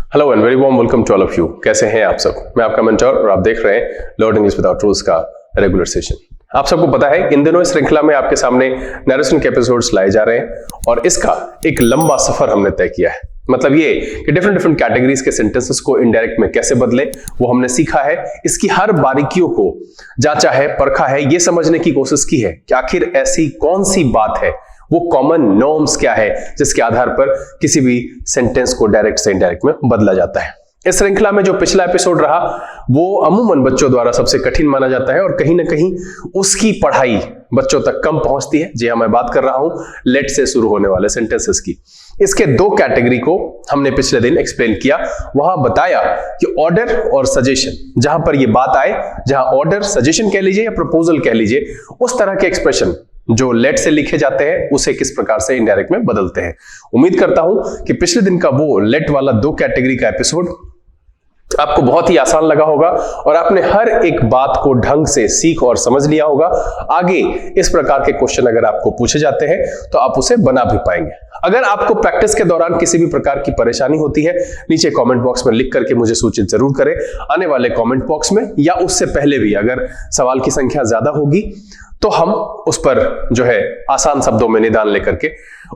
Hello and very warm welcome to all of you. कैसे हैं आप सब? मैं आपका मेंटर और आप देख रहे हैं लर्न इंग्लिश विदाउट रूल्स का रेगुलर सेशन। आप सबको पता है इन दिनों इस श्रृंखला में आपके सामने नरेशन के एपिसोड्स लाए जा रहे हैं और इसका एक लंबा सफर हमने तय किया है। मतलब ये कि डिफरेंट कैटेगरीज के सेंटेंसेस को इनडायरेक्ट में कैसे बदले वो हमने सीखा है। इसकी हर बारीकियों को जांचा है, परखा है, ये समझने की कोशिश की है कि आखिर ऐसी कौन सी बात है, वो कॉमन नॉर्म्स क्या है जिसके आधार पर किसी भी सेंटेंस को डायरेक्ट से इनडायरेक्ट में बदला जाता है। इस श्रृंखला में जो पिछला एपिसोड रहा वो अमूमन बच्चों द्वारा सबसे कठिन माना जाता है और कहीं ना कहीं उसकी पढ़ाई बच्चों तक कम पहुंचती है। जी हाँ, मैं बात कर रहा हूं लेट से शुरू होने वाले सेंटेंसेस की। इसके दो कैटेगरी को हमने पिछले दिन एक्सप्लेन किया। वहां बताया कि ऑर्डर और सजेशन, जहां पर ये बात आए, जहां ऑर्डर सजेशन कह लीजिए या प्रपोजल कह लीजिए, उस तरह के एक्सप्रेशन जो लेट से लिखे जाते हैं उसे किस प्रकार से इनडायरेक्ट में बदलते हैं। उम्मीद करता हूं कि पिछले दिन का वो लेट वाला दो कैटेगरी का एपिसोड आपको बहुत ही आसान लगा होगा और आपने हर एक बात को ढंग से सीख और समझ लिया होगा। आगे इस प्रकार के क्वेश्चन अगर आपको पूछे जाते हैं तो आप उसे बना भी पाएंगे। अगर आपको प्रैक्टिस के दौरान किसी भी प्रकार की परेशानी होती है, नीचे कमेंट बॉक्स में लिख करके मुझे सूचित जरूर करें। आने वाले कमेंट बॉक्स में या उससे पहले भी अगर सवाल की संख्या ज्यादा होगी तो हम उस पर जो है आसान शब्दों में निदान लेकर के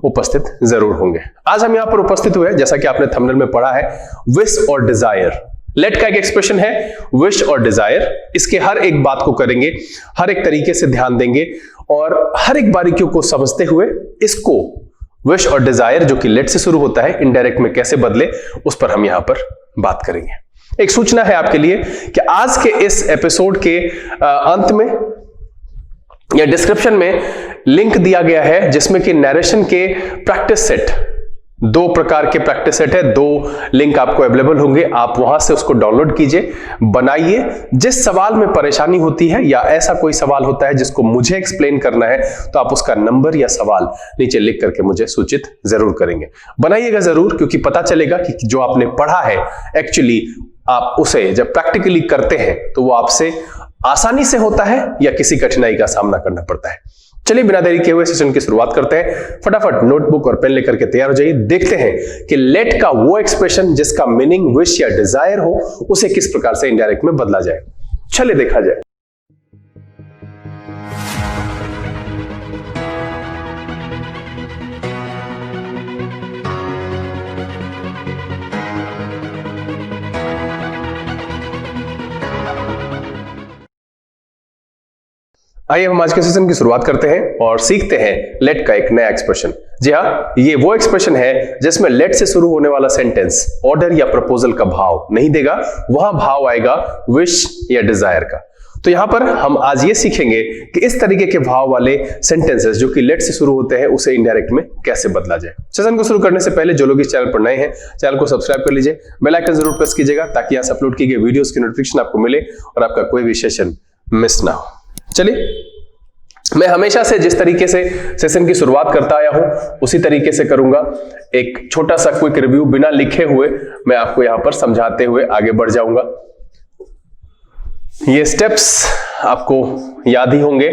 उपस्थित जरूर होंगे। आज हम यहां पर उपस्थित हुए, जैसा कि आपने थंबनेल में पढ़ा है, विश और डिजायर। लेट का एक एक्सप्रेशन है विश और डिजायर। इसके हर एक बात को करेंगे, हर एक तरीके से ध्यान देंगे और हर एक बारीकियों को समझते हुए इसको विश और डिजायर जो कि लेट से शुरू होता है इनडायरेक्ट में कैसे बदले, उस पर हम यहां पर बात करेंगे। एक सूचना है आपके लिए कि आज के इस एपिसोड के अंत में या डिस्क्रिप्शन में लिंक दिया गया है जिसमें कि नरेशन के प्रैक्टिस सेट, दो प्रकार के प्रैक्टिस सेट है, दो लिंक आपको अवेलेबल होंगे। आप वहां से उसको डाउनलोड कीजिए, बनाइए। जिस सवाल में परेशानी होती है या ऐसा कोई सवाल होता है जिसको मुझे एक्सप्लेन करना है तो आप उसका नंबर या सवाल नीचे लिख करके मुझे सूचित जरूर करेंगे। बनाइएगा जरूर, क्योंकि पता चलेगा कि जो आपने पढ़ा है एक्चुअली आप उसे जब प्रैक्टिकली करते हैं तो वो आपसे आसानी से होता है या किसी कठिनाई का सामना करना पड़ता है। चलिए बिना देरी किए हुए सेशन की शुरुआत करते हैं। फटाफट नोटबुक और पेन लेकर के तैयार हो जाइए। देखते हैं कि लेट का वो एक्सप्रेशन जिसका मीनिंग विश या डिजायर हो उसे किस प्रकार से इनडायरेक्ट में बदला जाए। चलिए देखा जाए। आइए हम आज के सेशन की शुरुआत करते हैं और सीखते हैं लेट का एक नया एक्सप्रेशन। जी हाँ, ये वो एक्सप्रेशन है जिसमें लेट से शुरू होने वाला सेंटेंस ऑर्डर या प्रपोजल का भाव नहीं देगा, वहां भाव आएगा विश या डिजायर का। तो यहां पर हम आज ये सीखेंगे कि इस तरीके के भाव वाले सेंटेंसेस जो कि लेट से शुरू होते हैं उसे इनडायरेक्ट में कैसे बदला जाए। सेशन को शुरू करने से पहले जो लोग इस चैनल पर नए हैं, चैनल को सब्सक्राइब कर लीजिए, बेल आइकन जरूर प्रेस कीजिएगा ताकि यहाँ से अपलोड की गई वीडियोस की नोटिफिकेशन आपको मिले और आपका कोई भी सेशन मिस ना हो। चलिए, मैं हमेशा से जिस तरीके से सेशन की शुरुआत करता आया हूं उसी तरीके से करूंगा। एक छोटा सा क्विक रिव्यू बिना लिखे हुए मैं आपको यहां पर समझाते हुए आगे बढ़ जाऊंगा। ये स्टेप्स आपको याद ही होंगे।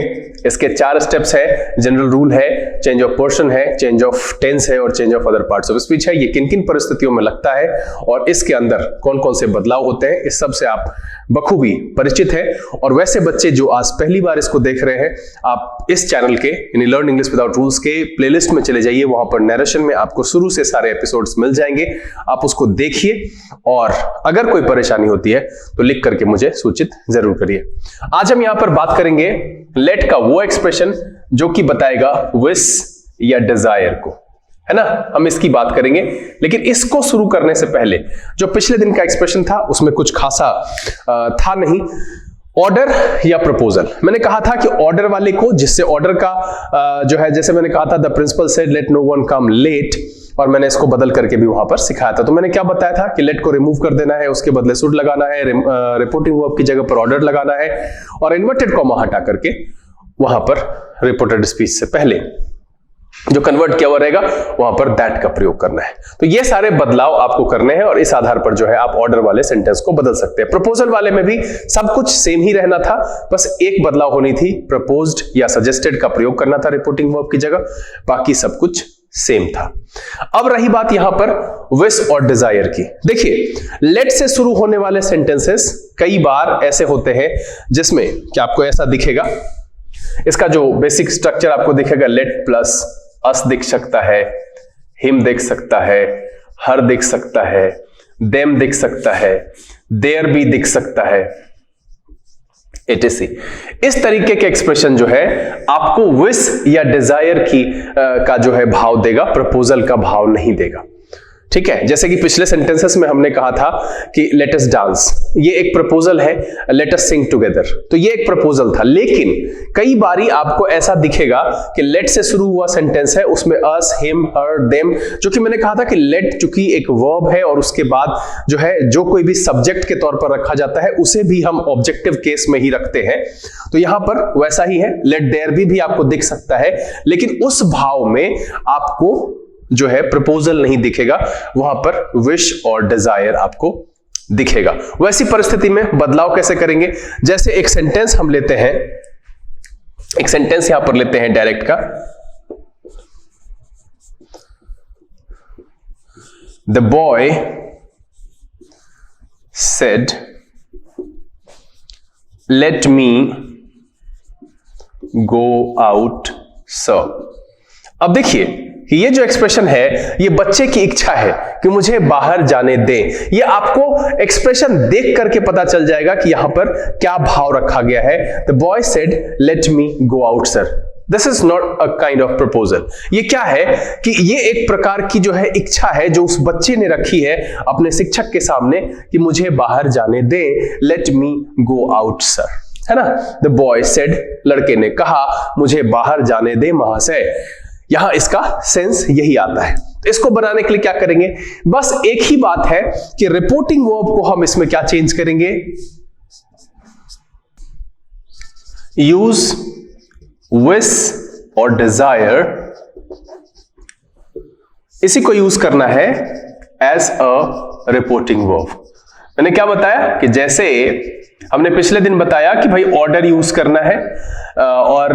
इसके 4 स्टेप्स है। जनरल रूल है, चेंज ऑफ पर्सन है, चेंज ऑफ टेंस है और change of other parts of speech है। ये किन किन परिस्थितियों में लगता है और इसके अंदर कौन कौन से बदलाव होते हैं, इस सब से आप बखूबी परिचित हैं। और वैसे बच्चे जो आज पहली बार इसको देख रहे हैं, आप इस चैनल के यानी लर्न इंग्लिश विदाउट रूल्स के प्लेलिस्ट में चले जाइए। वहां पर नरेशन में आपको शुरू से सारे एपिसोड्स मिल जाएंगे। आप उसको देखिए और अगर कोई परेशानी होती है तो लिख करके मुझे सूचित जरूर करिए। आज हम यहां पर बात करेंगे लेट का वो एक्सप्रेशन जो कि बताएगा विश या डिजायर को, है ना। हम इसकी बात करेंगे, लेकिन इसको शुरू करने से पहले जो पिछले दिन का एक्सप्रेशन था उसमें कुछ खासा था नहीं। ऑर्डर या प्रपोजल, मैंने कहा था कि ऑर्डर वाले को, जिससे ऑर्डर का जो है, जैसे मैंने कहा था the principal said let no one come late, और मैंने इसको बदल करके भी वहां पर सिखाया था। तो मैंने क्या बताया था कि लेट को रिमूव कर देना है, उसके बदले शुड लगाना है, रिपोर्टिंग वर्ब की जगह पर ऑर्डर लगाना है और इन्वर्टेड कॉमा हटा करके वहां पर रिपोर्टेड स्पीच से पहले जो कन्वर्ट किया हुआ रहेगा वहां पर दैट का प्रयोग करना है। तो ये सारे बदलाव आपको करने हैं और इस आधार पर जो है आप ऑर्डर वाले सेंटेंस को बदल सकते हैं। प्रपोजल वाले में भी सब कुछ सेम ही रहना था, बस एक बदलाव होनी थी, प्रपोज्ड या सजेस्टेड का प्रयोग करना था रिपोर्टिंग वर्ब की जगह, बाकी सब कुछ सेम था। अब रही बात यहां पर विश और डिजायर की। देखिए, लेट से शुरू होने वाले सेंटेंसेस कई बार ऐसे होते हैं जिसमें कि आपको ऐसा दिखेगा, इसका जो बेसिक स्ट्रक्चर आपको दिखेगा, लेट प्लस अस दिख सकता है, हिम दिख सकता है, हर दिख सकता है, देम दिख सकता है, देयर भी दिख सकता है, etc। इस तरीके के एक्सप्रेशन जो है आपको विश या डिजायर की का जो है भाव देगा, प्रपोजल का भाव नहीं देगा। ठीक है, जैसे कि पिछले सेंटेंसेस में हमने कहा था कि लेट अस डांस, ये एक प्रपोजल है, लेट अस सिंग टुगेदर, तो ये एक प्रपोजल था। लेकिन कई बारी आपको ऐसा दिखेगा कि लेट से शुरू हुआ सेंटेंस है, उसमें अस, हिम, हर, देम, जो कि मैंने कहा था कि लेट चूंकि एक वर्ब है और उसके बाद जो है जो कोई भी सब्जेक्ट के तौर पर रखा जाता है उसे भी हम ऑब्जेक्टिव केस में ही रखते हैं। तो यहां पर वैसा ही है, लेट देयर भी आपको दिख सकता है, लेकिन उस भाव में आपको जो है प्रपोजल नहीं दिखेगा, वहां पर विश और डिजायर आपको दिखेगा। वैसी परिस्थिति में बदलाव कैसे करेंगे? जैसे एक सेंटेंस हम लेते हैं, एक सेंटेंस यहां पर लेते हैं डायरेक्ट का, the boy said let me go out sir. अब देखिए कि ये जो एक्सप्रेशन है ये बच्चे की इच्छा है कि मुझे बाहर जाने दें। ये आपको एक्सप्रेशन देख करके पता चल जाएगा कि यहां पर क्या भाव रखा गया है। The boy said let me go out sir, this is not a kind of proposal. ये क्या है कि ये एक प्रकार की जो है इच्छा है जो उस बच्चे ने रखी है अपने शिक्षक के सामने कि मुझे बाहर जाने दें, let me go out sir, है ना। द बॉय सेड, लड़के ने कहा मुझे बाहर जाने दें महाशय। यहां इसका सेंस यही आता है। तो इसको बनाने के लिए क्या करेंगे? बस एक ही बात है कि रिपोर्टिंग वर्ब को हम इसमें क्या चेंज करेंगे, यूज विश और डिजायर, इसी को यूज करना है एज अ रिपोर्टिंग वर्ब। मैंने क्या बताया कि जैसे हमने पिछले दिन बताया कि भाई ऑर्डर यूज करना है और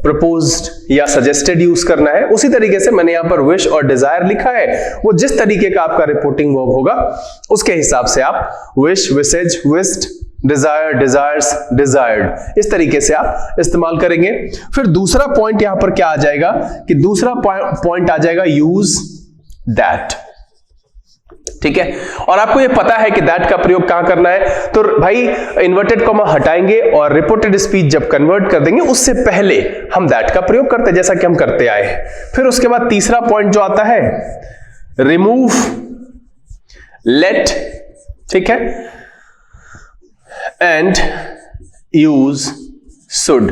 प्रपोज्ड या सजेस्टेड यूज करना है, उसी तरीके से मैंने यहां पर विश और डिजायर लिखा है। वो जिस तरीके का आपका रिपोर्टिंग वर्ब होगा उसके हिसाब से आप wish, wishes, wished, desire, desires, desired, इस तरीके से आप इस्तेमाल करेंगे। फिर दूसरा पॉइंट यहां पर क्या आ जाएगा कि दूसरा पॉइंट आ जाएगा यूज दैट। ठीक है, और आपको ये पता है कि दैट का प्रयोग कहां करना है, तो भाई इन्वर्टेड कॉमा हटाएंगे और रिपोर्टेड स्पीच जब कन्वर्ट कर देंगे उससे पहले हम दैट का प्रयोग करते हैं, जैसा कि हम करते आए हैं। फिर उसके बाद तीसरा पॉइंट जो आता है रिमूव लेट, ठीक है, एंड यूज शुड।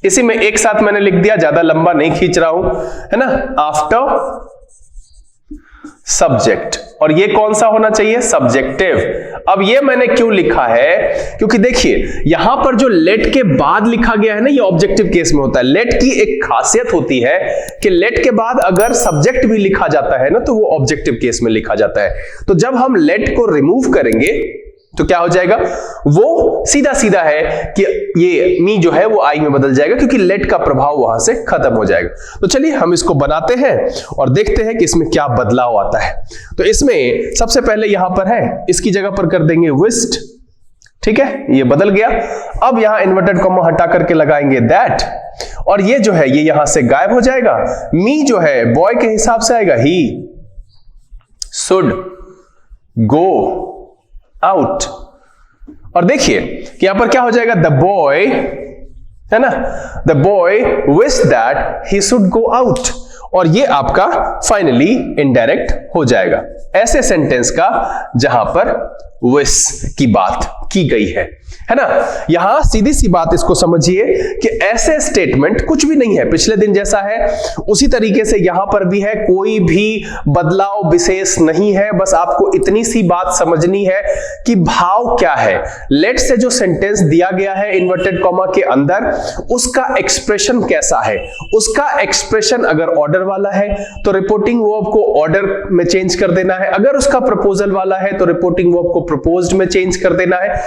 इसी में एक साथ मैंने लिख दिया, ज्यादा लंबा नहीं खींच रहा हूं, है ना। आफ्टर सब्जेक्ट, और ये कौन सा होना चाहिए, सब्जेक्टिव। अब ये मैंने क्यों लिखा है, क्योंकि देखिए यहां पर जो लेट के बाद लिखा गया है ना, ये ऑब्जेक्टिव केस में होता है। लेट की एक खासियत होती है कि लेट के बाद अगर सब्जेक्ट भी लिखा जाता है ना तो वो ऑब्जेक्टिव केस में लिखा जाता है। तो जब हम लेट को रिमूव करेंगे तो क्या हो जाएगा, वो सीधा सीधा है कि ये मी जो है वो आई में बदल जाएगा, क्योंकि लेट का प्रभाव वहां से खत्म हो जाएगा। तो चलिए हम इसको बनाते हैं और देखते हैं कि इसमें क्या बदलाव आता है। तो इसमें सबसे पहले यहां पर है, इसकी जगह पर कर देंगे विश्ड, ठीक है, ये बदल गया। अब यहां इन्वर्टेड कॉमा हटा करके लगाएंगे दैट, और ये जो है ये यहां से गायब हो जाएगा। मी जो है बॉय के हिसाब से आएगा, ही शुड गो आउट। और देखिए कि यहां पर क्या हो जाएगा, द बॉय, है ना, the boy wish that he should go out, और ये आपका फाइनली इनडायरेक्ट हो जाएगा ऐसे सेंटेंस का जहां पर विश की बात की गई है ना। यहां सीधी सी बात इसको समझिए कि ऐसे स्टेटमेंट कुछ भी नहीं है, पिछले दिन जैसा है उसी तरीके से यहां पर भी है, कोई भी बदलाव विशेष नहीं है। बस आपको इतनी सी बात समझनी है कि भाव क्या है। लेट से जो सेंटेंस दिया गया है इन्वर्टेड कॉमा के अंदर, उसका एक्सप्रेशन कैसा है। उसका एक्सप्रेशन अगर ऑर्डर वाला है तो रिपोर्टिंग वर्ब को ऑर्डर में चेंज कर देना है, अगर उसका प्रपोजल वाला है तो रिपोर्टिंग वर्ब को प्रपोज्ड में चेंज कर देना है।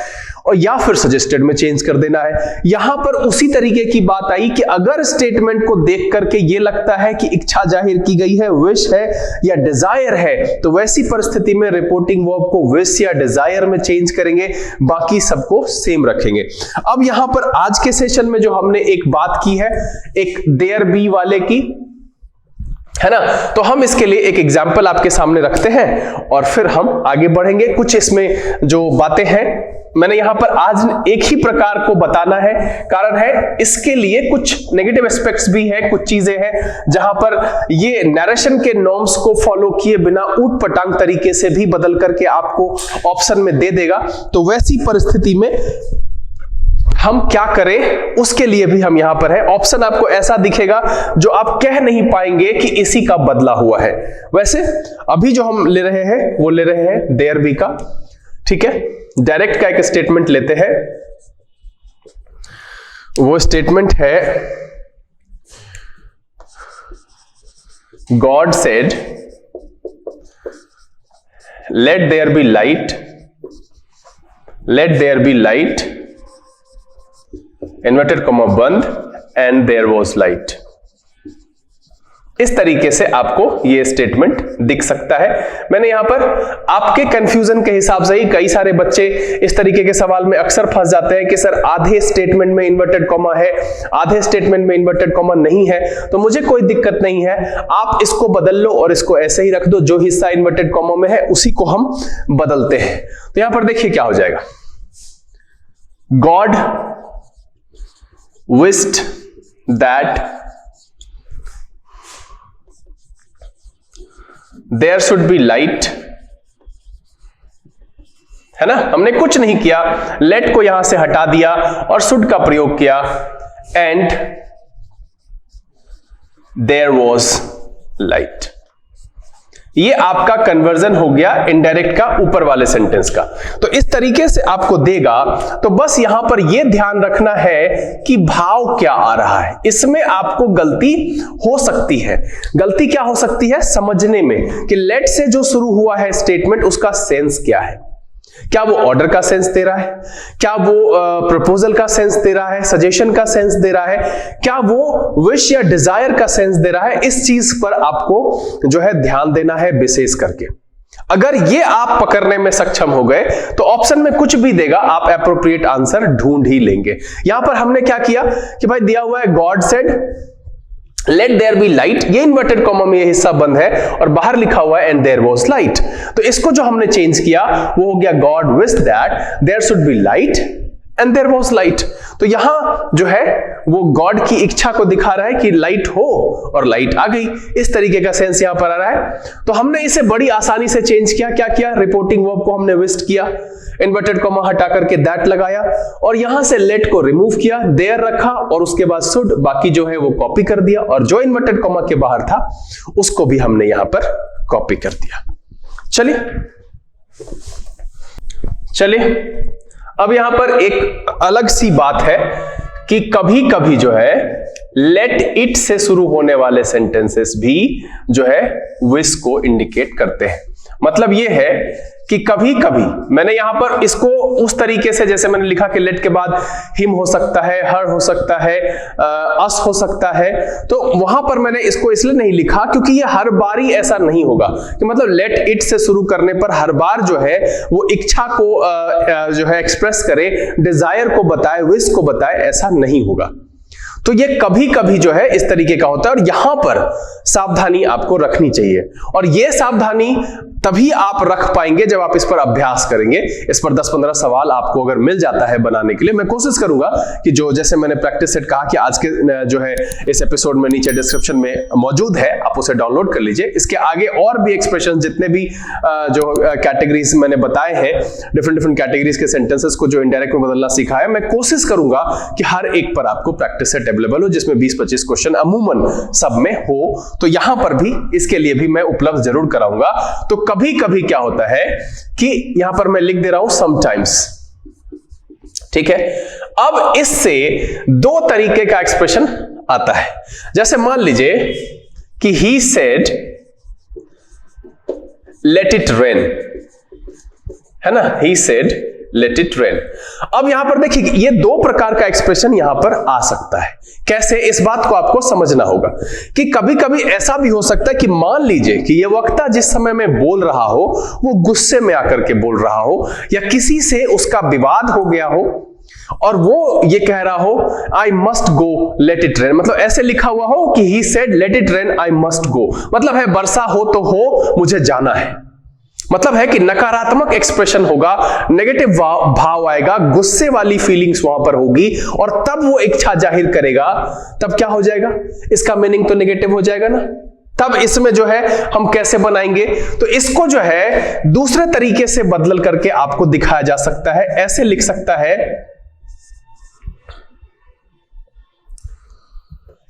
और या फिर सजेस्टेड में चेंज कर देना है। यहां पर उसी तरीके की बात आई कि अगर स्टेटमेंट को देख करके ये लगता है कि इच्छा जाहिर की गई है, विश है या डिजायर है, तो वैसी परिस्थिति में रिपोर्टिंग वर्ब को विश या डिजायर में चेंज करेंगे, बाकी सबको सेम रखेंगे। अब यहां पर आज के सेशन में जो हमने एक बात की है, एक देयर बी वाले की, है ना, तो हम इसके लिए एक एग्जाम्पल आपके सामने रखते हैं और फिर हम आगे बढ़ेंगे। कुछ इसमें जो बातें हैं मैंने यहां पर आज एक ही प्रकार को बताना है, कारण है इसके लिए कुछ नेगेटिव एस्पेक्ट्स भी है, कुछ चीजें हैं जहां पर ये नरेशन के नॉर्म्स को फॉलो किए बिना ऊट पटांग तरीके से भी बदल करके आपको ऑप्शन में दे देगा। तो वैसी परिस्थिति में हम क्या करें उसके लिए भी हम यहां पर है। ऑप्शन आपको ऐसा दिखेगा जो आप कह नहीं पाएंगे कि इसी का बदला हुआ है। वैसे अभी जो हम ले रहे हैं वो ले रहे हैं देयर बी का, ठीक है। डायरेक्ट का एक स्टेटमेंट लेते हैं, वो स्टेटमेंट है God said let there be light, let there be light inverted comma बंद एंड देयर वाज लाइट। इस तरीके से आपको ये स्टेटमेंट दिख सकता है। मैंने यहां पर आपके कंफ्यूजन के हिसाब से ही कई सारे बच्चे इस तरीके के सवाल में अक्सर फंस जाते हैं कि सर आधे स्टेटमेंट में इन्वर्टेड कॉमा है, आधे स्टेटमेंट में इन्वर्टेड कॉमा नहीं है। तो मुझे कोई दिक्कत नहीं है, आप इसको बदल लो और इसको ऐसे ही रख दो, जो हिस्सा इन्वर्टेड कॉमा में है उसी को हम बदलते हैं। तो यहां पर देखिए क्या हो जाएगा, God wished that there should be light, है ना, हमने कुछ नहीं किया, let को यहां से हटा दिया और should का प्रयोग किया and there was light। ये आपका कन्वर्जन हो गया इनडायरेक्ट का ऊपर वाले सेंटेंस का। तो इस तरीके से आपको देगा। तो बस यहां पर यह ध्यान रखना है कि भाव क्या आ रहा है, इसमें आपको गलती हो सकती है। गलती क्या हो सकती है, समझने में कि लेट से जो शुरू हुआ है स्टेटमेंट उसका सेंस क्या है। क्या वो ऑर्डर का सेंस दे रहा है, क्या वो प्रपोजल का सेंस दे रहा है, सजेशन का सेंस दे रहा है, क्या वो विश या डिजायर का सेंस दे रहा है। इस चीज पर आपको जो है ध्यान देना है विशेष करके। अगर ये आप पकड़ने में सक्षम हो गए तो ऑप्शन में कुछ भी देगा, आप एप्रोप्रिएट आंसर ढूंढ ही लेंगे। यहां पर हमने क्या किया कि भाई दिया हुआ है God said let there be light, ये इन्वर्टेड कॉमा में ये हिस्सा बंद है और बाहर लिखा हुआ है एंड देयर वाज लाइट। तो इसको जो हमने चेंज किया वो हो गया God wish that there should be light and there was light. तो यहां जो है वो गॉड की इच्छा को दिखा रहा है कि लाइट हो और लाइट आ गई। इस तरीके का सेंस यहां पर आ रहा है। तो हमने इसे बड़ी आसानी से चेंज किया। क्या किया, रिपोर्टिंग वर्ब को हमने विश्ड किया, इन्वर्टेड कॉमा हटा करके दैट लगाया और यहां से लेट को रिमूव किया, देयर रखा और उसके बाद शुड, बाकी जो है वो कॉपी कर दिया और जो इन्वर्टेड कॉमा के बाहर था उसको भी हमने यहां पर कॉपी कर दिया। चलिए अब यहां पर एक अलग सी बात है कि कभी कभी जो है लेट इट से शुरू होने वाले सेंटेंसेस भी जो है विश को इंडिकेट करते हैं। मतलब यह है कि कभी कभी मैंने यहां पर इसको उस तरीके से, जैसे मैंने लिखा कि लेट के बाद हिम हो सकता है, हर हो सकता है, अस हो सकता है, तो वहां पर मैंने इसको इसलिए नहीं लिखा क्योंकि ये हर बार ही ऐसा नहीं होगा कि मतलब लेट इट से शुरू करने पर हर बार जो है वो इच्छा को जो है एक्सप्रेस करे, डिजायर को बताए, विश को बताए, ऐसा नहीं होगा। तो ये कभी कभी जो है इस तरीके का होता है और यहां पर सावधानी आपको रखनी चाहिए और ये सावधानी तभी आप रख पाएंगे जब आप इस पर अभ्यास करेंगे। इस पर 10-15 सवाल आपको अगर मिल जाता है बनाने के लिए, मैं कोशिश करूंगा कि जो जैसे मैंने प्रैक्टिस सेट कहा कि आज के जो है इस एपिसोड में नीचे डिस्क्रिप्शन में मौजूद है, आप उसे डाउनलोड कर लीजिए। इसके आगे और भी एक्सप्रेशन जितने भी जो कैटेगरीज मैंने बताए हैं, डिफरेंट कैटेगरीज के सेंटेंसेस को जो इनडायरेक्ट में बदलना सीखा है, मैं कोशिश करूंगा कि हर एक पर आपको प्रैक्टिस सेट अवेलेबल हो जिसमें 20-25 क्वेश्चन अमूमन सब में हो। तो यहां पर भी इसके लिए भी मैं उपलब्ध जरूर कराऊंगा। तो कभी कभी क्या होता है कि यहां पर मैं लिख दे रहा हूं समटाइम्स, ठीक है। अब इससे दो तरीके का एक्सप्रेशन आता है। जैसे मान लीजिए कि he said let it rain, है ना, he said let it rain. अब यहां पर देखिए ये दो प्रकार का एक्सप्रेशन यहां पर आ सकता है। कैसे, इस बात को आपको समझना होगा कि कभी कभी ऐसा भी हो सकता है कि मान लीजिए कि ये वक्ता जिस समय में बोल रहा हो वो गुस्से में आकर के बोल रहा हो या किसी से उसका विवाद हो गया हो और वो ये कह रहा हो I must go let it rain, मतलब ऐसे लिखा हुआ हो कि he said let it rain I must go, मतलब है वर्षा हो तो हो मुझे जाना है। मतलब है कि नकारात्मक एक्सप्रेशन होगा, नेगेटिव भाव आएगा, गुस्से वाली फीलिंग्स वहां पर होगी और तब वो इच्छा जाहिर करेगा, तब क्या हो जाएगा, इसका मीनिंग तो नेगेटिव हो जाएगा ना। तब इसमें जो है हम कैसे बनाएंगे, तो इसको जो है दूसरे तरीके से बदल करके आपको दिखाया जा सकता है। ऐसे लिख सकता है,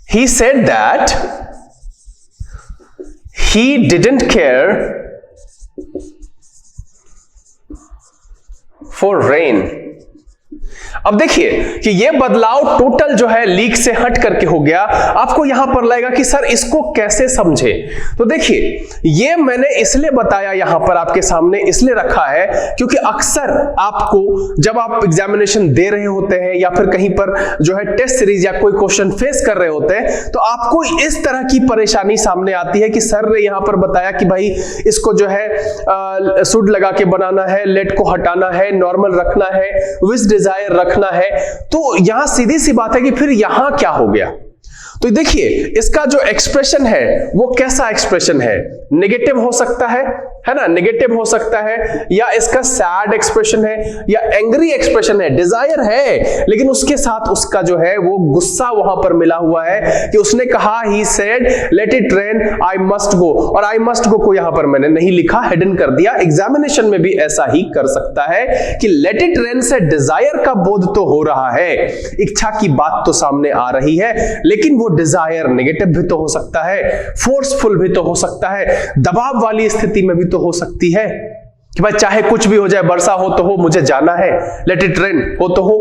he said that he didn't care for rain। अब देखिए कि ये बदलाव टोटल जो है लीक से हट करके हो गया। आपको यहां पर लगेगा कि सर इसको कैसे समझे, तो देखिए ये मैंने इसलिए बताया यहां पर आपके सामने इसलिए रखा है क्योंकि अक्सर आपको जब आप एग्जामिनेशन दे रहे होते हैं या फिर कहीं पर जो है टेस्ट सीरीज या कोई क्वेश्चन फेस कर रहे होते हैं तो आपको इस तरह की परेशानी सामने आती है कि सर ने यहां पर बताया कि भाई इसको जो है शुड लगा के बनाना है, लेट को हटाना है, नॉर्मल रखना है, विश डिजायर रखना है। तो यहां सीधी सी बात है कि फिर यहां क्या हो गया, तो देखिए इसका जो एक्सप्रेशन है वो कैसा एक्सप्रेशन है, नेगेटिव हो सकता है ना, नेगेटिव हो सकता है, या इसका सैड एक्सप्रेशन है या एंग्री एक्सप्रेशन है, डिजायर है लेकिन उसके साथ उसका जो है वो गुस्सा वहां पर मिला हुआ है कि उसने कहा he said let it rain I must go, और आई मस्ट गो को यहां पर मैंने नहीं लिखा, हिडन कर दिया। एग्जामिनेशन में भी ऐसा ही कर सकता है कि लेट इट रेन से डिजायर का बोध तो हो रहा है, इच्छा की बात तो सामने आ रही है, लेकिन वो डिजायर नेगेटिव भी तो हो सकता है, फोर्सफुल भी तो हो सकता है, दबाव वाली स्थिति में भी तो हो सकती है कि भाई चाहे कुछ भी हो जाए, वर्षा हो तो हो मुझे जाना है, लेट इट रेन हो तो हो,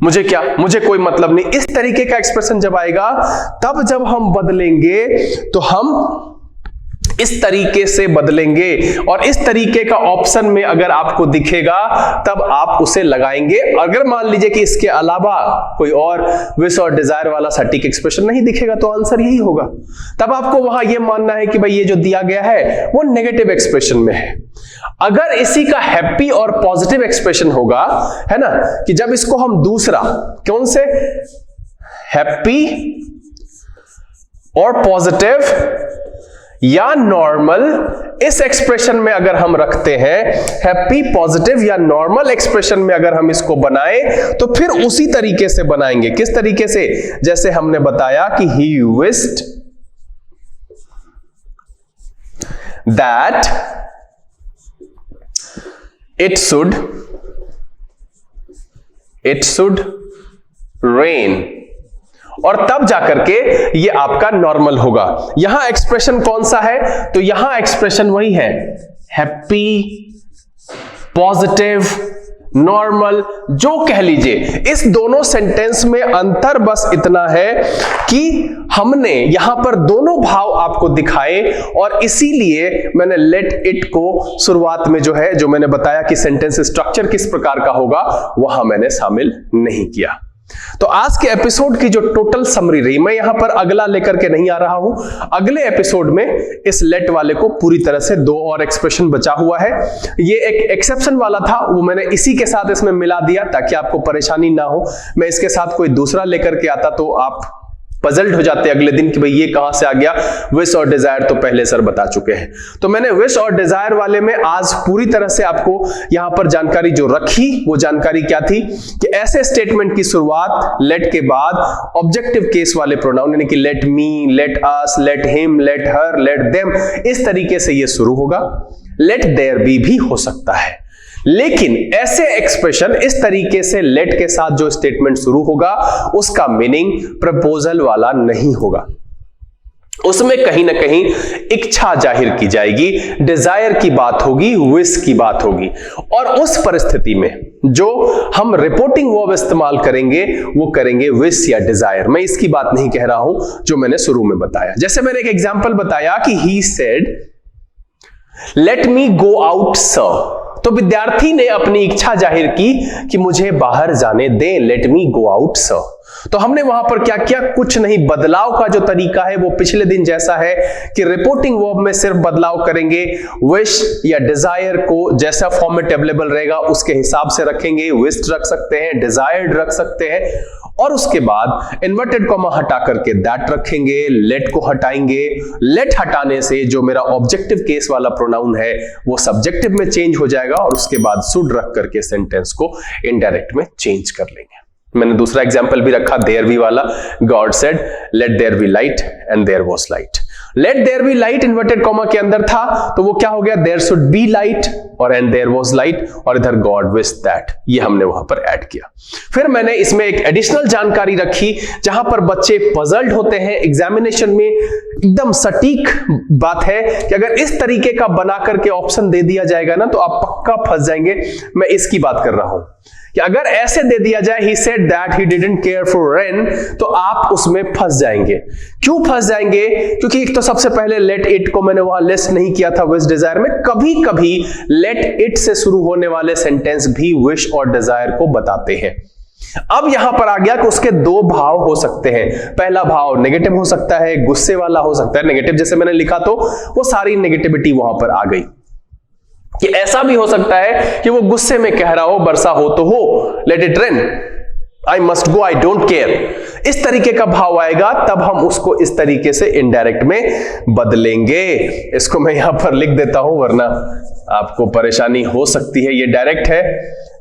मुझे क्या, मुझे कोई मतलब नहीं। इस तरीके का एक्सप्रेशन जब आएगा तब जब हम बदलेंगे तो हम इस तरीके से बदलेंगे और इस तरीके का ऑप्शन में अगर आपको दिखेगा तब आप उसे लगाएंगे। अगर मान लीजिए कि इसके अलावा कोई और विश और डिजायर वाला सटीक एक्सप्रेशन नहीं दिखेगा तो आंसर यही होगा। तब आपको वहां यह मानना है कि भाई ये जो दिया गया है वो नेगेटिव एक्सप्रेशन में है। अगर इसी का हैप्पी और पॉजिटिव एक्सप्रेशन होगा, है ना, कि जब इसको हम दूसरा कौन से हैप्पी और पॉजिटिव या नॉर्मल, इस एक्सप्रेशन में अगर हम रखते हैं हैप्पी, पॉजिटिव या नॉर्मल एक्सप्रेशन में अगर हम इसको बनाएं तो फिर उसी तरीके से बनाएंगे। किस तरीके से, जैसे हमने बताया कि he wished that it should rain, और तब जाकर के ये आपका नॉर्मल होगा। यहां एक्सप्रेशन कौन सा है, तो यहां एक्सप्रेशन वही है, हैप्पी, पॉजिटिव, नॉर्मल, जो कह लीजिए। इस दोनों सेंटेंस में अंतर बस इतना है कि हमने यहां पर दोनों भाव आपको दिखाए और इसीलिए मैंने लेट इट को शुरुआत में जो है, जो मैंने बताया कि सेंटेंस स्ट्रक्चर किस प्रकार का होगा, वहां मैंने शामिल नहीं किया। तो आज के एपिसोड की जो टोटल समरी रही, मैं यहां पर अगला लेकर के नहीं आ रहा हूं। अगले एपिसोड में इस लेट वाले को पूरी तरह से दो और एक्सप्रेशन बचा हुआ है। ये एक एक्सेप्शन वाला था, वो मैंने इसी के साथ इसमें मिला दिया ताकि आपको परेशानी ना हो। मैं इसके साथ कोई दूसरा लेकर के आता तो आप पजल्ड हो जाते अगले दिन कि भाई ये कहां से आ गया। विश और डिजायर तो पहले सर बता चुके हैं, तो मैंने विश और डिजायर वाले में आज पूरी तरह से आपको यहां पर जानकारी जो रखी वो जानकारी क्या थी कि ऐसे स्टेटमेंट की शुरुआत लेट के बाद ऑब्जेक्टिव केस वाले प्रोनाउन यानी कि let me, let us, let him, let her, let them, इस तरीके से ये शुरू होगा। लेट देयर बी भी हो सकता है, लेकिन ऐसे एक्सप्रेशन इस तरीके से लेट के साथ जो स्टेटमेंट शुरू होगा उसका मीनिंग प्रपोजल वाला नहीं होगा, उसमें कहीं ना कहीं इच्छा जाहिर की जाएगी, डिजायर की बात होगी, विश की बात होगी। और उस परिस्थिति में जो हम रिपोर्टिंग वर्ब इस्तेमाल करेंगे वो करेंगे विश या डिजायर। मैं इसकी बात नहीं कह रहा हूं जो मैंने शुरू में बताया। जैसे मैंने एक एग्जाम्पल बताया कि he said let me go out sir, तो विद्यार्थी ने अपनी इच्छा जाहिर की कि मुझे बाहर जाने दें, let me go out sir. तो हमने वहां पर क्या किया, कुछ नहीं, बदलाव का जो तरीका है वो पिछले दिन जैसा है कि रिपोर्टिंग वर्ब में सिर्फ बदलाव करेंगे, विश या डिजायर को जैसा फॉर्मेट अवेलेबल रहेगा उसके हिसाब से रखेंगे। विश्ड रख सकते हैं, डिजायर्ड रख सकते हैं, और उसके बाद इन्वर्टेड कॉमा हटा करके दैट रखेंगे, लेट को हटाएंगे। लेट हटाने से जो मेरा ऑब्जेक्टिव केस वाला प्रोनाउन है वो सब्जेक्टिव में चेंज हो जाएगा, और उसके बाद शुड रख करके सेंटेंस को इनडायरेक्ट में चेंज कर लेंगे। मैंने दूसरा एग्जाम्पल भी रखा, देयर बी वाला। God said let there be light and there was light. Let there be light inverted comma के अंदर था तो वो क्या हो गया, देयर शुड बी लाइट, और एंड देयर वाज लाइट, और इधर गॉड विश दैट, ये हमने वहां पर ऐड किया। फिर मैंने इसमें एक एडिशनल जानकारी रखी जहां पर बच्चे पजल्ड होते हैं एग्जामिनेशन में। एकदम सटीक बात है कि अगर इस तरीके का बना करके ऑप्शन दे दिया जाएगा ना तो आप पक्का फंस जाएंगे। मैं इसकी बात कर रहा हूं कि अगर ऐसे दे दिया जाए he said that he didn't care for rain, तो आप उसमें फंस जाएंगे। क्यों फंस जाएंगे? क्योंकि एक तो सबसे पहले let it को मैंने वहां लिस्ट नहीं किया था wish desire में। कभी कभी let it से शुरू होने वाले सेंटेंस भी wish और desire को बताते हैं। अब यहां पर आ गया कि उसके दो भाव हो सकते हैं। पहला भाव नेगेटिव हो सकता है, गुस्से वाला हो सकता है। नेगेटिव जैसे मैंने लिखा तो वो सारी नेगेटिविटी वहां पर आ गई। कि ऐसा भी हो सकता है कि वो गुस्से में कह रहा हो वर्षा हो तो हो, let it rain, I must go, I don't care, इस तरीके का भाव आएगा, तब हम उसको इस तरीके से इनडायरेक्ट में बदलेंगे। इसको मैं यहां पर लिख देता हूं वरना आपको परेशानी हो सकती है। ये डायरेक्ट है,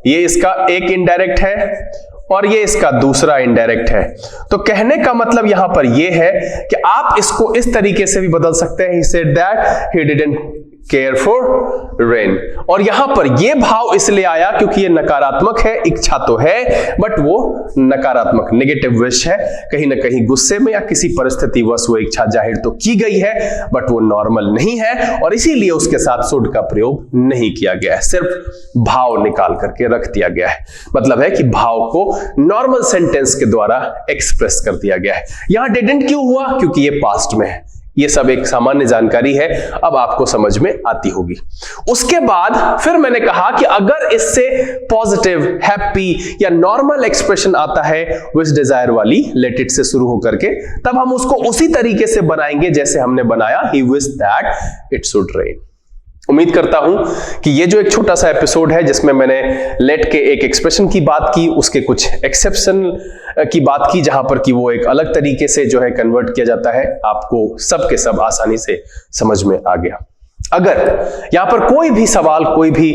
ये इसका एक इनडायरेक्ट है, और ये इसका दूसरा इनडायरेक्ट है। तो कहने का मतलब यहां पर यह है कि आप इसको इस तरीके से भी बदल सकते हैं, he said that he didn't care for rain, और यहां पर यह भाव इसलिए आया क्योंकि यह नकारात्मक है। इच्छा तो है बट वो नकारात्मक नेगेटिव विश है, कहीं ना कहीं गुस्से में या किसी परिस्थिति वश वो इच्छा जाहिर तो की गई है बट वो नॉर्मल नहीं है, और इसीलिए उसके साथ शुड का प्रयोग नहीं किया गया है, सिर्फ भाव निकाल करके रख दिया गया है। मतलब है कि भाव को नॉर्मल सेंटेंस के द्वारा एक्सप्रेस कर दिया गया है। यहां डिडंट क्यों हुआ? क्योंकि ये पास्ट में है। ये सब एक सामान्य जानकारी है, अब आपको समझ में आती होगी। उसके बाद फिर मैंने कहा कि अगर इससे पॉजिटिव, हैप्पी या नॉर्मल एक्सप्रेशन आता है विश डिजायर वाली लेट इट से शुरू होकर के, तब हम उसको उसी तरीके से बनाएंगे जैसे हमने बनाया ही wish that it should rain. उम्मीद करता हूं कि ये जो एक छोटा सा एपिसोड है जिसमें मैंने लेट के एक एक्सप्रेशन की बात की, उसके कुछ एक्सेप्शन की बात की जहां पर कि वो एक अलग तरीके से जो है कन्वर्ट किया जाता है, आपको सब के सब आसानी से समझ में आ गया। अगर यहां पर कोई भी सवाल, कोई भी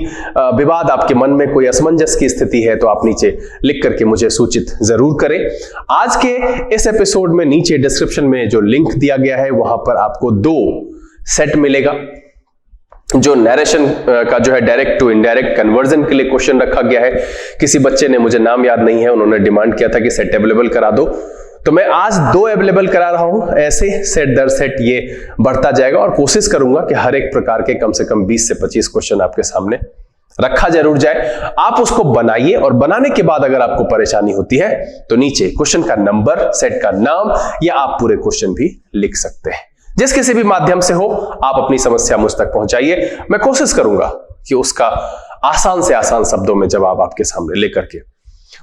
विवाद, आपके मन में कोई असमंजस की स्थिति है तो आप नीचे लिख करके मुझे सूचित जरूर करें। आज के इस एपिसोड में नीचे डिस्क्रिप्शन में जो लिंक दिया गया है वहां पर आपको 2 सेट मिलेगा। जो नरेशन का जो है डायरेक्ट टू इनडायरेक्ट कन्वर्जन के लिए क्वेश्चन रखा गया है। किसी बच्चे ने, मुझे नाम याद नहीं है, उन्होंने डिमांड किया था कि सेट अवेलेबल करा दो, तो मैं आज 2 अवेलेबल करा रहा हूं। ऐसे सेट दर सेट ये बढ़ता जाएगा और कोशिश करूंगा कि हर एक प्रकार के कम से कम 20 से 25 क्वेश्चन आपके सामने रखा जरूर जाए। आप उसको बनाइए और बनाने के बाद अगर आपको परेशानी होती है तो नीचे क्वेश्चन का नंबर, सेट का नाम या आप पूरे क्वेश्चन भी लिख सकते हैं। जिस किसी भी माध्यम से हो आप अपनी समस्या मुझ तक पहुंचाइए, मैं कोशिश करूंगा कि उसका आसान से आसान शब्दों में जवाब आपके सामने लेकर के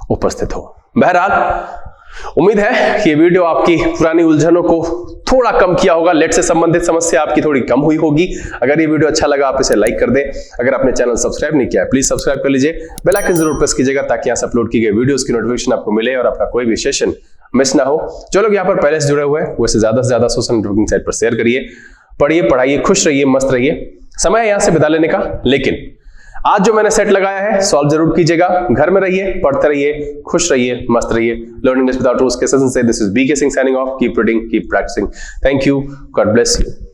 उपस्थित हो। बहरहाल उम्मीद है कि ये वीडियो आपकी पुरानी उलझनों को थोड़ा कम किया होगा, लेट से संबंधित समस्या आपकी थोड़ी कम हुई होगी। अगर ये वीडियो अच्छा लगा आप इसे लाइक कर दें। अगर आपने चैनल सब्सक्राइब नहीं किया है प्लीज सब्सक्राइब कर लीजिए, बेल आइकन जरूर प्रेस कीजिएगा ताकि यहाँ से अपलोड की गई वीडियोस की नोटिफिकेशन आपको मिले और आपका कोई भी सेशन मिस ना हो। जो लोग यहाँ पर पहले से जुड़े हुए हैं वैसे ज्यादा से ज्यादा सोशल नेटवर्किंग साइट पर शेयर करिए। पढ़िए, पढ़ाइए, खुश रहिए, मस्त रहिए। समय है यहाँ से विदा लेने का, लेकिन आज जो मैंने सेट लगाया है सॉल्व जरूर कीजिएगा। घर में रहिए, पढ़ते रहिए, खुश रहिए, मस्त रहिए। लर्निंग इंग्लिश विदाउट रूल्स के सेशन से this is BK Singh signing off. Keep reading, keep practising. Thank you, God bless you.